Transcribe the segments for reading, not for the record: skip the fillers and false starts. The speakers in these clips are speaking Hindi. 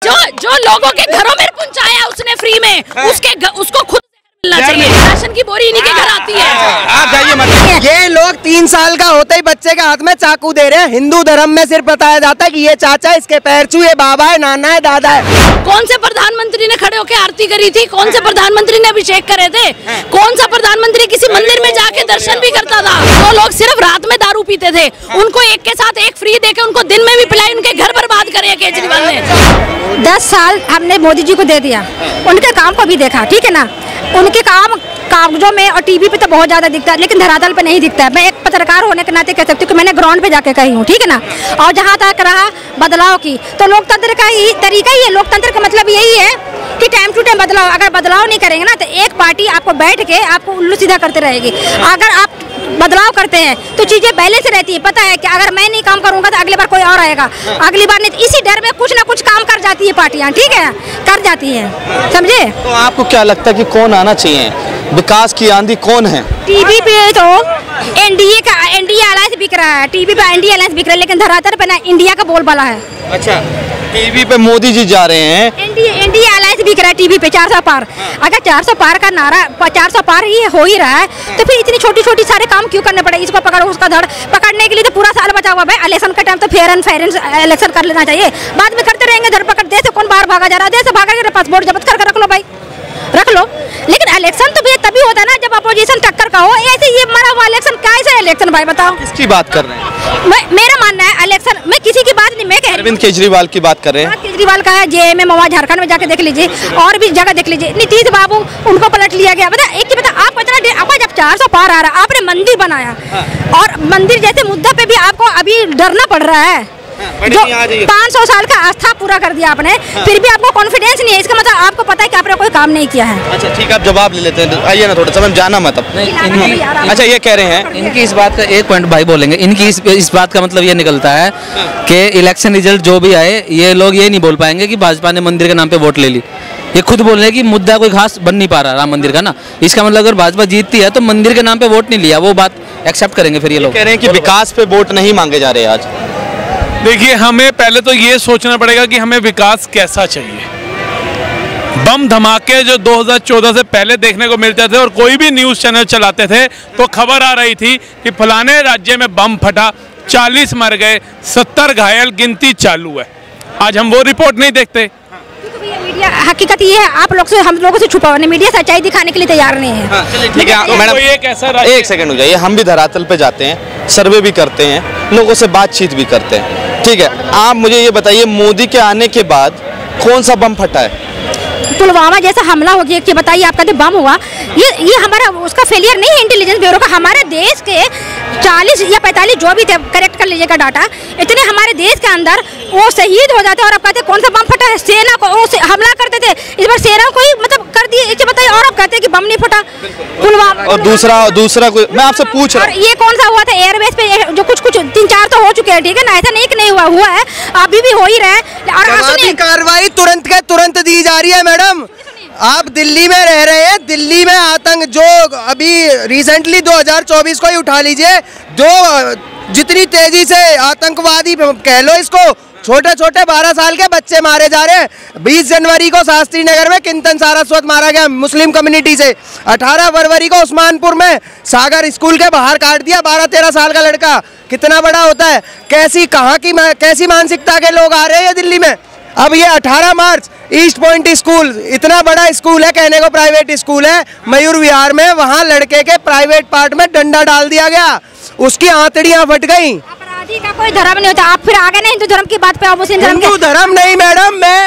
जो लोगों के घरों में पहुंचाया उसने फ्री में, उसको खुद मिलना चाहिए। राशन की बोरी इन्हीं के घर आती है। आप जाइए मत। ये लोग 3 साल का होते ही बच्चे के हाथ में चाकू दे रहे हैं। हिंदू धर्म में सिर्फ बताया जाता है कि ये चाचा, इसके पैर छू, ये बाबा है, नाना है, दादा है। कौन से प्रधानमंत्री ने खड़े होकर आरती करी थी? कौन से प्रधानमंत्री ने अभिषेक करे थे? कौन सा प्रधानमंत्री किसी मंदिर में जाके दर्शन भी करता था? वो लोग सिर्फ रात में दारू पीते थे, उनको एक के साथ एक फ्री देके उनको दिन में भी पिलाई, उनके घर बर्बाद करे केजरीवाल ने। 10 साल हमने मोदी जी को दे दिया, उनके काम को भी देखा, ठीक है ना। उनके काम कागजों में और टीवी पे तो बहुत ज्यादा दिखता है, लेकिन धरातल पे नहीं दिखता है। मैं एक पत्रकार होने के नाते कह सकती हूँ कि मैंने ग्राउंड पे जाके कही हूँ, ठीक है ना। और जहाँ तक रहा बदलाव की, तो लोकतंत्र का ही तरीका ही है। लोकतंत्र का मतलब यही है कि टाइम टू टाइम बदलाव। अगर बदलाव नहीं करेंगे ना तो एक पार्टी आपको बैठ के आपको उल्लू सीधा करते रहेगी। अगर आप बदलाव करते हैं तो चीजें पहले से रहती है, पता है कि अगर मैं नहीं काम करूंगा तो अगली बार कोई और आएगा, अगली बार नहीं। इसी डर में कुछ ना कुछ काम कर जाती है पार्टियां, ठीक है, कर जाती हैं, समझे। तो आपको क्या लगता है कि कौन आना चाहिए? विकास की आंधी कौन है? टीवी पे तो एनडीए अलायंस बिक रहा है, टीवी पे एनडीए अलायंस बिक रहा है, लेकिन धरातल पे ना इंडिया का बोलबाला है। अच्छा, टीवी पे मोदी जी जा रहे हैं, एनडीए अलायंस बिक रहा है टीवी पे 400 पार। अगर 400 पार का नारा 400 पार ही हो ही रहा है तो फिर इतनी छोटी छोटी सारे काम क्यों करने पड़े? इसको पकड़ो, उसका धड़ पकड़ने के लिए तो पूरा साल बचा हुआ है। इलेक्शन का टाइम तो फेयर एंड फेयर इलेक्शन कर लेना चाहिए, बाद में करते रहेंगे धरपकड़। देश से कौन बाहर भागा जा रहा है? देश से भागा, पासपोर्ट जब्त करके रख लो भाई, रख लो। लेकिन इलेक्शन तो भैया तभी होता है ना जब अपोजिशन टक्कर का हो। ऐसे ये मरा हुआ इलेक्शन कैसे इलेक्शन भाई, बताओ। किसकी बात कर रहे हैं? मेरा मानना है इलेक्शन, मैं किसी की बात नहीं, मैं कह रही हूं अरविंद केजरीवाल की बात कर रहे हैं। केजरीवाल का है, जेएमएम वहाँ झारखंड में जाके देख लीजिए, और भी जगह देख लीजिए। नीतीश बाबू उनको पलट लिया गया। बता एक की बता, आप इतना अब जब 400 पार आ रहा है, आपने मंदिर बनाया, और मंदिर जैसे मुद्दा पे भी आपको अभी डरना पड़ रहा है। जो 500 साल का आस्था पूरा कर दिया आपने, फिर भी आपको कॉन्फिडेंस नहीं है, इसका मतलब आपको पता है कि आपने कोई काम नहीं किया है। अच्छा ठीक है, आप जवाब ले लेते हैं, आइए ना थोड़ा सा, जाना मत अब। अच्छा ये कह रहे हैं, इनकी इस बात का एक पॉइंट भाई बोलेंगे, इनकी इस बात का मतलब ये निकलता है कि इलेक्शन रिजल्ट जो भी आए, ये लोग ये नहीं बोल पाएंगे कि भाजपा ने मंदिर के नाम पे वोट ले ली। ये खुद बोल रहे हैं कि मुद्दा कोई खास बन नहीं पा रहा राम मंदिर का ना। इसका मतलब अगर भाजपा जीतती है तो मंदिर के नाम पे वोट नहीं लिया, वो बात एक्सेप्ट करेंगे फिर ये लोग। कह रहे हैं कि विकास पे वोट नहीं मांगे जा रहे आज। देखिए, हमें पहले तो ये सोचना पड़ेगा कि हमें विकास कैसा चाहिए। बम धमाके जो 2014 से पहले देखने को मिलते थे, और कोई भी न्यूज़ चैनल चलाते थे तो खबर आ रही थी कि फलाने राज्य में बम फटा, 40 मर गए, 70 घायल, गिनती चालू है। आज हम वो रिपोर्ट नहीं देखते। मीडिया हकीकत ये है, आप लोग से, हम लोगों से छुपा हुआ नहीं, मीडिया सच्चाई दिखाने के लिए तैयार नहीं है। ठीक है मैडम, एक सेकंड हो जाइए, हम भी धरातल पे जाते हैं, सर्वे भी करते हैं, लोगों से बातचीत भी करते हैं, ठीक है। आप मुझे ये बताइए, मोदी के आने के बाद कौन सा बम फटा है? पुलवामा जैसा हमला हो गया कि बताइए, आपका जो बम हुआ, ये हमारा उसका फेलियर नहीं है इंटेलिजेंस ब्यूरो का। हमारे देश के 40 या 45 जो भी थे, करेक्ट कर लीजिएगा डाटा, इतने हमारे देश के अंदर वो शहीद हो जाते हैं, और अब कहते कौन सा बम फटा है? सेना को हमला करते थे, इस बार सेना को ही मतलब कर दिए, इसे बताइए, और अब कहते हैं कि बम नहीं फटा पुलवामा। और दूसरा कोई, मैं आपसे पूछ रहा हूँ, ये कौन सा हुआ था एयरबेस पे, जो कुछ 3-4 तो हो चुके हैं, ठीक है ना, ऐसा नहीं कि नहीं हुआ है, अभी भी हो ही रहा है। और कार्रवाई तुरंत के तुरंत दी जा रही है। मैडम आप दिल्ली में रह रहे हैं, दिल्ली में आतंक जो अभी रिसेंटली 2024 को ही उठा लीजिए, जो जितनी तेजी से आतंकवादी कह लो इसको, छोटे छोटे 12 साल के बच्चे मारे जा रहे हैं। 20 जनवरी को शास्त्री नगर में किंतन सारस्वत मारा गया मुस्लिम कम्युनिटी से। 18 फरवरी को उस्मानपुर में सागर स्कूल के बाहर काट दिया 12-13 साल का लड़का। कितना बड़ा होता है? कैसी मानसिकता के लोग आ रहे हैं दिल्ली में। अब ये 18 मार्च ईस्ट पॉइंट स्कूल, इतना बड़ा स्कूल है, कहने को प्राइवेट स्कूल है, मयूर विहार में, वहाँ लड़के के प्राइवेट पार्ट में डंडा डाल दिया गया, उसकी आंतड़ियां फट गई। अपराधी का कोई धर्म नहीं होता। आप फिर आगे नहीं हिंदू धर्म की बात पे, मुस्लिम धर्म हिंदू धर्म नहीं मैडम, मैं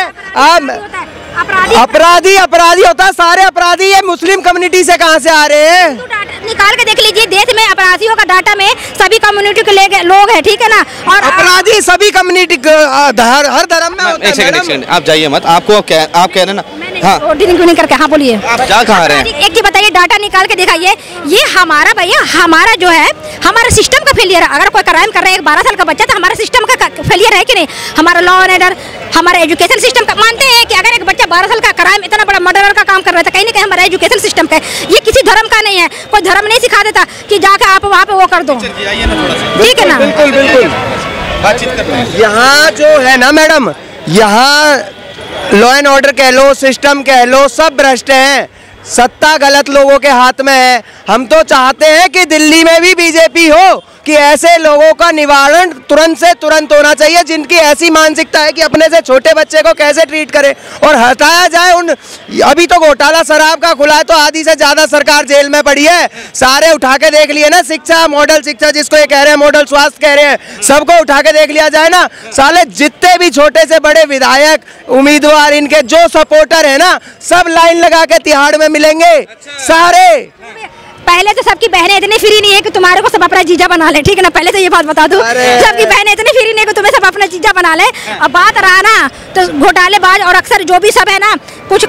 अपराधी होता है, सारे अपराधी ये मुस्लिम कम्युनिटी से कहाँ से आ रहे हैं? निकाल के देख लीजिए, देश में अपराधियों का डाटा में सभी कम्युनिटी के लोग हैं, ठीक है ना। और अपराधी सभी कम्युनिटी हर धर्म में होता है। एक सेकंड, आप जाइए मत, आप कह रहे ना, हाँ नहीं करके, हाँ बोलिए, आप क्या कह रहे हैं? एक बताइए, डाटा निकाल के दिखाइए। ये हमारा भैया, हमारा जो है, हमारा सिस्टम का फेलियर है। अगर कोई क्राइम कर रहा है, एक 12 साल का बच्चा, तो हमारा सिस्टम का फेलियर है कि नहीं? हमारा लॉ एंड ऑर्डर, हमारा एजुकेशन सिस्टम का। मानते हैं कि अगर एक बच्चा 12 साल का क्राइम, इतना बड़ा मर्डर का काम कर रहा था, कहीं ना कहीं हमारा एजुकेशन सिस्टम का है। ये किसी धर्म का नहीं है, कोई धर्म नहीं सिखा देता कि जाके आप वहाँ पे वो कर दो, ठीक है ना। बिल्कुल बातचीत करते हैं। यहाँ जो है ना मैडम, यहाँ लॉ एंड ऑर्डर कह लो, सिस्टम कह लो, सब भ्रष्ट हैं। सत्ता गलत लोगों के हाथ में है। हम तो चाहते हैं कि दिल्ली में भी बीजेपी हो, कि ऐसे लोगों का निवारण तुरंत से तुरंत होना चाहिए जिनकी ऐसी मानसिकता है कि अपने से छोटे बच्चे को कैसे ट्रीट करें, और हटाया जाए उन। अभी तो घोटाला शराब का खुला है तो आधी से ज्यादा सरकार जेल में पड़ी है। सारे उठा के देख लिए ना, शिक्षा, मॉडल शिक्षा जिसको ये कह रहे हैं, मॉडल स्वास्थ्य कह रहे हैं, सबको उठा के देख लिया जाए ना। साले जितने भी छोटे से बड़े विधायक, उम्मीदवार, इनके जो सपोर्टर है ना, सब लाइन लगा के तिहाड़ में मिलेंगे सारे। पहले तो सबकी बहनें इतनी फ्री नहीं है कि तुम्हारे को सब अपना जीजा बना ले, ठीक है ना। पहले तो ये बात बता दूं, सबकी बहनें इतनी फ्री नहीं है कि तुम्हें सब अपना जीजा बना ले। अब बात रहा ना तो घोटालेबाज और अक्सर जो भी सब है ना, कुछ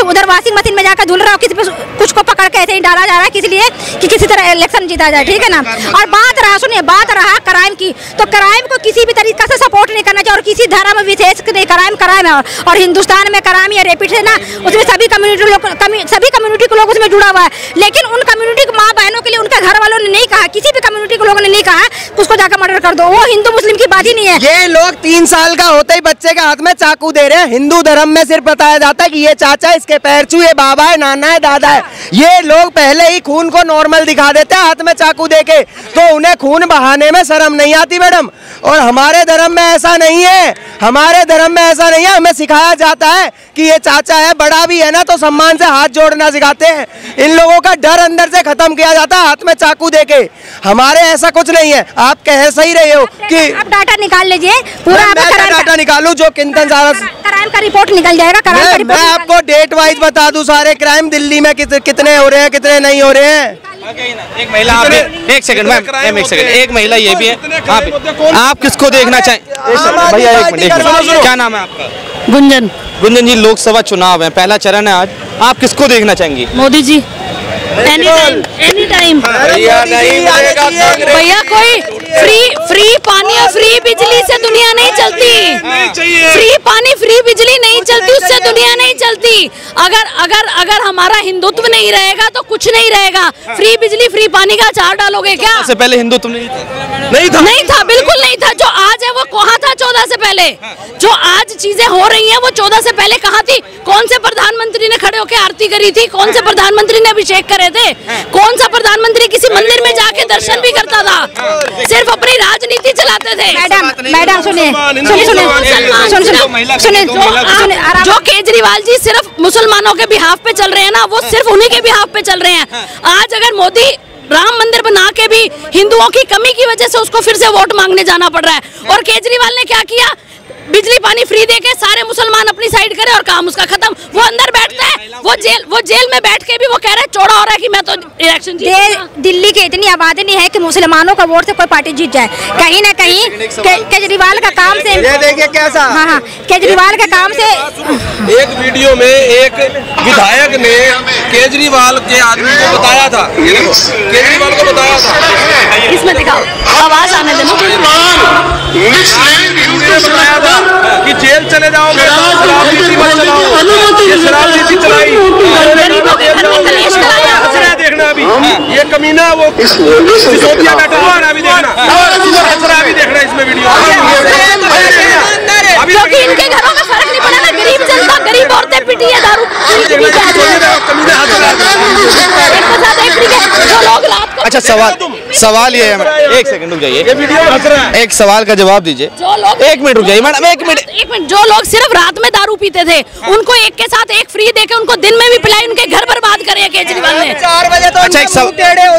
उधर वॉशिंग मशीन में जाकर धुल रहा हो, किसी पे कुछ को पकड़ के ऐसे ही डाला जा रहा है, किस लिए कि किसी तरह इलेक्शन जीता जाए, ठीक है ना। और बात रहा, सुनिए, बात रहा क्राइम की, तो क्राइम को किसी भी तरीका से सपोर्ट नहीं करना चाहिए, और किसी धर्म विशेष नहीं। क्राइम है, और हिंदुस्तान में क्राइम या रेपिड है ना, उसमें सभी कम्युनिटी के लोग उसमें जुड़ा हुआ है। लेकिन उन कम्युनिटी की माँ बहनों के लिए उनके घर वालों ने नहीं कहा, किसी भी कम्युनिटी के लोगों ने नहीं कहा उसको जाकर मर्डर कर दो। वो हिंदू मुस्लिम की बात ही नहीं है। ये लोग 3 साल का होते ही बच्चे के हाथ में चाकू दे रहे हैं। हिंदू धर्म में सिर्फ बताया जाता है कि ये चाचा, इसके पैर छू, ये बाबा है, नाना है, दादा है। ये लोग पहले ही खून को नॉर्मल दिखा देते हैं हाथ में चाकू देके, तो उन्हें खून बहाने में शर्म नहीं आती मैडम। और हमारे धर्म में ऐसा नहीं है, हमारे धर्म में ऐसा नहीं है। हमें सिखाया जाता है कि ये चाचा है, बड़ा भी है ना, तो सम्मान से हाथ जोड़ना सिखाते हैं। इन लोगों का डर अंदर से खत्म किया जाता है हाथ में चाकू देके। हमारे ऐसा कुछ नहीं है। आप कह सही रहे हो कि आप डाटा निकाल लीजिए पूरा, डाटा निकालू जो किंतन सारा क्राइम का रिपोर्ट निकल जाएगा। मैं आपको डेट वाइज बता दूं सारे क्राइम दिल्ली में कितने हो रहे हैं, कितने नहीं हो रहे हैं। एक महिला, आप एक सेकंड मैम, एक सेकंड, एक महिला ये भी है। आप किसको देखना चाहें? भैया एक मिनट, क्या नाम है आपका? गुंजन। गुंजन जी, लोकसभा चुनाव है, पहला चरण है आज, आप किसको देखना चाहेंगी? मोदी जी। एनी टाइम भैया, कोई फ्री पानी और फ्री बिजली से दुनिया नहीं चलती। फ्री पानी, फ्री बिजली नहीं चलती, उससे दुनिया नहीं चलती। अगर हमारा हिंदुत्व नहीं रहेगा तो कुछ नहीं रहेगा। फ्री बिजली, फ्री पानी का अचार डालोगे क्या? इससे पहले हिंदुत्व नहीं था, बिल्कुल नहीं था। जो आज है वो कहाँ था 14 से पहले? जो आज चीजें हो रही हैं वो 14 से पहले कहाँ थी? कौन से प्रधानमंत्री ने खड़े होकर आरती करी थी? कौन से प्रधानमंत्री ने अभिषेक करे थे? कौन सा प्रधानमंत्री किसी मंदिर में जाके दर्शन भी करता था? सिर्फ अपनी राजनीति चलाते थे। मैडम सुनिए, जो केजरीवाल जी सिर्फ मुसलमानों के बिहाफ पे चल रहे हैं ना, वो सिर्फ उन्हीं के बिहाफ पे चल रहे हैं। आज अगर मोदी राम मंदिर बना के भी हिंदुओं की कमी की वजह से उसको फिर से वोट मांगने जाना पड़ रहा है। और केजरीवाल ने क्या किया? बिजली पानी फ्री देके सारे मुसलमान अपनी साइड करे और काम उसका खत्म। वो अंदर बैठता है, वो जेल में बैठ के भी वो कह रहा है, चौड़ा हो रहा है कि मैं तो इलेक्शन दिल्ली की इतनी आबादी नहीं है कि मुसलमानों का वोट से कोई पार्टी जीत जाए। कहीं ना कहीं केजरीवाल का काम से, ये देखिए कैसा, हाँ, केजरीवाल के काम से। एक वीडियो में एक विधायक ने केजरीवाल के आदमी को बताया था, केजरीवाल को बताया था, इसमें दिखाओ, आवाज आने देना। बताया था कि जेल चले जाओगे, शराब नीति मत चलाओ, ये शराब नीति चलाई, देखना अभी ये कमीना वो सिसोदिया बैठा हुआ है, अभी देखना, अभी देखना इसमें वीडियो। क्योंकि इनके घरों में फर्क नहीं पड़ा ना, गरीब जनता, गरीब औरतें पिटी है दारू। अच्छा, सवाल ये है, एक सेकंड रुक जाइए, एक सवाल का जवाब दीजिए। एक मिनट रुक जाइए मैडम, एक मिनट। जो लोग सिर्फ रात में दारू पीते थे, उनको एक के साथ एक फ्री देके उनको दिन में भी पिलाई, उनके घर बर्बाद करे केजरीवाल ने। 4 बजे तो अच्छा,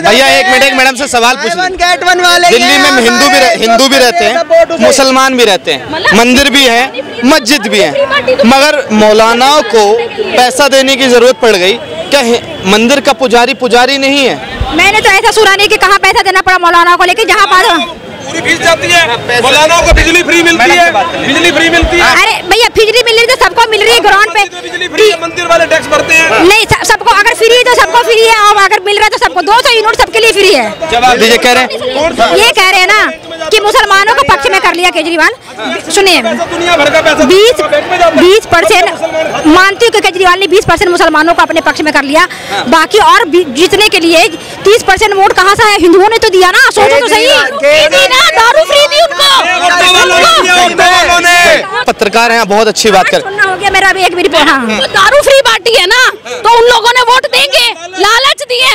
भैया एक मिनट, एक मैडम से सवाल पूछ लें। दिल्ली में हिंदू भी रहते हैं, मुसलमान भी रहते हैं, मंदिर भी है, मस्जिद भी है, मगर मौलानाओं को पैसा देने की जरूरत पड़ गई। क्या मंदिर का पुजारी नहीं है? मैंने तो ऐसा सुना नहीं कि कहाँ पैसा देना पड़ा मौलाना को, लेकिन जहाँ पूरी फीस जाती है, मौलानाओं को बिजली फ्री मिलती है, बिजली फ्री मिलती है। अरे भैया, बिजली मिल रही है तो सबको मिल रही है ग्राउंड पे। बिजली फ्री है, मंदिर वाले टैक्स भरते हैं। नहीं, सबको अगर फ्री है तो सबको फ्री है, और अगर मिल रहा है तो सबको 200 यूनिट सबके लिए फ्री है। जवाब दीजिए। कह रहे हैं, ये कह रहे हैं ना कि मुसलमानों को पक्ष में कर लिया केजरीवाल। सुनिए, 20% मानती हूँ कि केजरीवाल ने 20% मुसलमानों को अपने पक्ष में कर लिया। बाकी और जीतने के लिए 30% वोट कहाँ से है? हिंदुओं ने तो दिया ना, सोचो तो सही। दारू फ्री दी उनको, पत्रकार हैं, बहुत अच्छी बात कर। सुनना हो गया मेरा अभी एक मिनट। हाँ वो दारू फ्री बांटी है ना, तो उन लोगों ने वोट देंगे, लालच दिए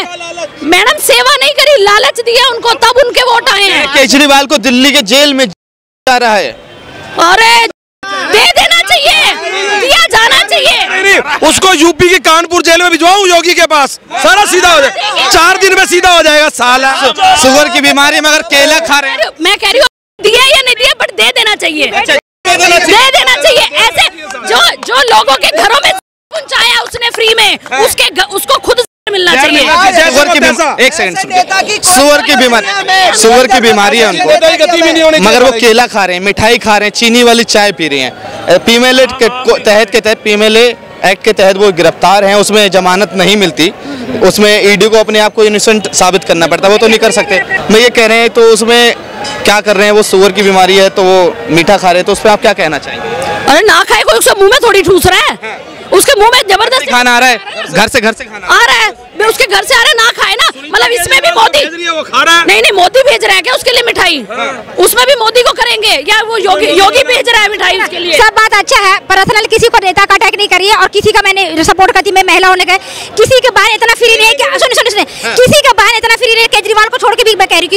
मैडम, सेवा नहीं करी, लालच दिया उनको, तब उनके वोट आए हैं। केजरीवाल को दिल्ली के जेल में जा रहा है, अरे दे देना चाहिए, दिया जाना चाहिए। उसको यूपी के कानपुर जेल में भिजवाऊं योगी के पास, सारा सीधा हो जाएगा, 4 दिन में सीधा हो जाएगा साला। शुगर की बीमारी में अगर केला खा रहे हैं, मैं कह रही हूँ दिया या नहीं दिया, बट दे देना चाहिए, दे देना चाहिए। ऐसे जो लोगों के घरों में पहुंचाया उसने फ्री में, उसको खुद मिलना चाहिए। शुगर की बीमारी, एक सेकंड, शुगर की बीमारी है उनको, मगर वो केला खा रहे हैं, मिठाई खा रहे हैं, चीनी वाली चाय पी रही हैं। पीमेले के तहत पीमेले एक्ट के तहत वो गिरफ्तार हैं, उसमें जमानत नहीं मिलती, उसमें ईडी को अपने आप को इनोसेंट साबित करना पड़ता है, वो तो नहीं कर सकते। मैं ये कह रहे हैं, तो उसमें क्या कर रहे हैं, वो शुगर की बीमारी है तो वो मीठा खा रहे हैं, तो उस पर आप क्या कहना चाहेंगे? अरे ना खाए, कोई उसके मुंह में थोड़ी ठूस रहा है, उसके मुंह में जबरदस्ती खाना आ रहा है, घर से खाना आ रहा है, उसके घर से आ रहा है, ना खाए ना, मतलब इसमें भी मोदी नहीं मोदी भेज रहा है क्या उसके लिए मिठाई? उसमें भी मोदी को करेंगे या वो योगी भेज रहा है मिठाई उसके लिए? सब बात अच्छा है, पर्सनल किसी को नेता का अटैक नहीं करिए, और किसी का मैंने सपोर्ट करती, मैं महिला होने का, किसी के बहन इतना फ्री नहीं है, सुनिए किसी का बहन इतना फ्री नहीं है, केजरीवाल को छोड़ के भी मैं कह रही हूँ,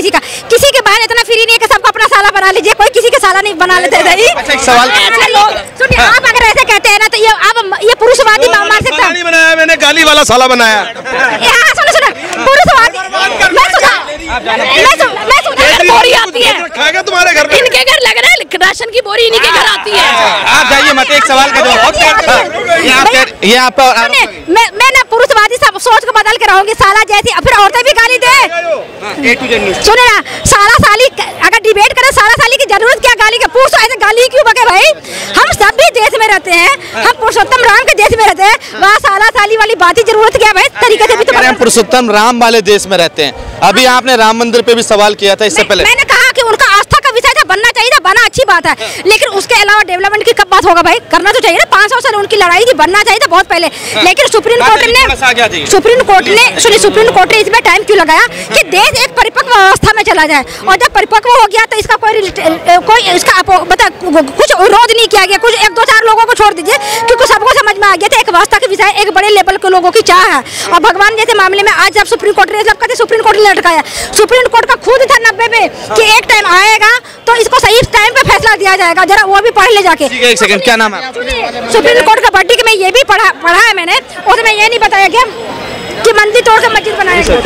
किसी के बहन इतना फ्री नहीं है कि सबको अपना साला बना लीजिए, कोई किसी के साला नहीं बना लेते। सवाल लोग सुनिए, आप अगर ऐसे कहते हैं ना तो ये पुरुषवादी मार सकता है। बनाया मैंने, गाली वाला साला बनाया। सुनो पुरुषवादी, मैं बोरी आती है, खाएगा तुम्हारे घर में, इनके घर लग रहा है राशन की बोरी, इन्हीं के घर आती है। आप जाइए मत, एक सवाल का जवाब ये आप मैं ना पुरुषवादी सब सोच को बदल के रहूंगी, साला जैसी, फिर औरतें भी गाली दे। सुने ना, साला साली अगर डिबेट करें, साला साली की जरूरत क्या गाली का? पुरुष ऐसे गाली क्यों बके भाई? हम सब भी देश में रहते हैं, हम पुरुषोत्तम राम के देश में रहते हैं, वहाँ साला साली वाली बात की जरूरत क्या भाई? तरीके से भी तो हम पुरुषोत्तम राम वाले देश में रहते हैं। अभी आपने राम मंदिर पे भी सवाल किया था, इससे पहले मैंने कहा कि उनका आस्था का विषय था, बनना चाहिए था, बना अच्छी बात है, लेकिन उसके अलावा डेवलपमेंट की कब बात होगा भाई? करना तो चाहिए ना, 500 साल उनकी लड़ाई थी, बनना चाहिए था बहुत पहले, लेकिन सुप्रीम कोर्ट ने इसमें टाइम क्यों लगाया कि देश एक परिपक्व अवस्था में चला जाए, और जब परिपक्व हो गया तो इसका कोई इसका कुछ विरोध नहीं किया गया, कुछ 1-2-4 लोगों को छोड़ दीजिए, क्योंकि सबको समझ में आ गया था एक व्यवस्था के विषय, एक बड़े लेवल के लोगों की चाह है। और भगवान जैसे मामले में आज जब सुप्रीम कोर्ट ने, जब कहते सुप्रीम कोर्ट ने लटकाया, सुप्रीम कोर्ट का खुद था 90 में कि एक टाइम आएगा तो इसको सही टाइम पे फैसला दिया जाएगा, जरा वो भी पढ़ ले जाके। एक सेकंड, क्या नाम है? सुप्रीम कोर्ट का वर्डिक्ट में ये भी पढ़ा है मैंने, उसमें ये नहीं बताया गया कि मंदिर तोड़ के मस्जिद बनाया गया।